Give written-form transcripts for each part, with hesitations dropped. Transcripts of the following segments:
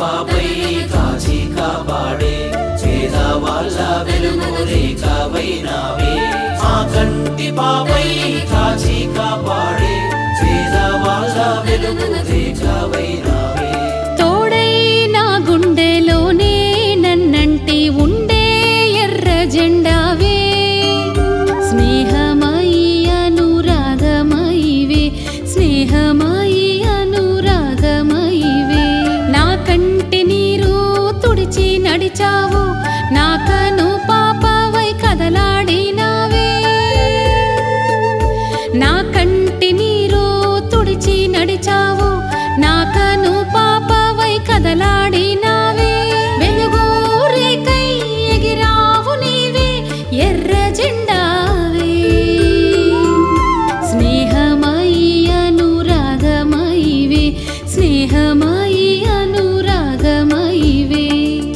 పాపై కాచి కాపాడే పేదవాళ్ళ వెలుగు రేఖవైనావే మా కంటి పాపై కాచి కాపాడే పేదవాళ్ళ వెలుగు రేఖవైనావే తోడై నా గుండెలోనే నన్నంటి ఉండే ఎర్ర జెండావే స్నేహమయి అనురాగమయివే స్నేహమయి అనురాగమయివే నా కంటి నీరు తుడిచి నడిచావు నా కను పాపవై కదలాడినావే నా కంటి నీరు తుడిచి నడిచావు నా కను పాపవై కదలాడినావే వెలుగు రేఖై ఎగిరావు నీవే ఎర్ర జెండావే స్నేహమయి అనురాగమయివే స్నేహమయి అనురాగమయివే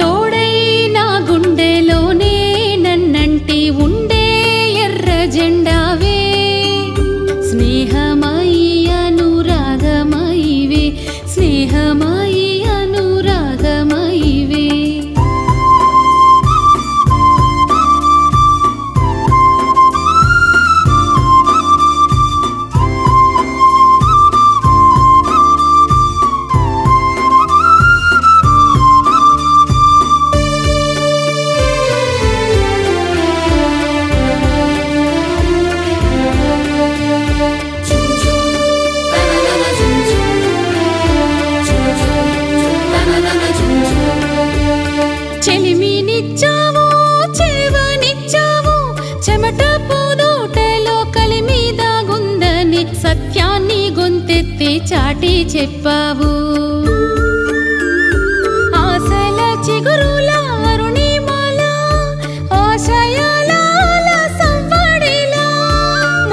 తోడై నా గుండెలోనే నన్నంటి ఉండే ఎర్ర జెండావే స్నేహమయి అనురాగమయివే స్నేహమయి అనురాగమయివే చెలిమినిచ్చావు చేవనిచ్చావు చెమట పూదోటలో కలిమీద గుందని సత్యాన్ని గొంతెత్తి చాటి చెప్పావు ఆశల చిగురుల అరుణిమాల ఆశయాల సంవడిలా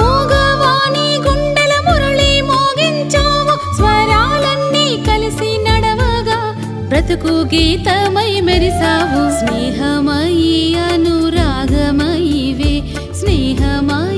మూగవాణి గుండెల మురళి మోగించావు స్వరాలన్నీ కలిసి నడవగా బ్రతుకు గీతమై మెరిసావు స్నేహమయి అనురాగమయివే స్నేహమయి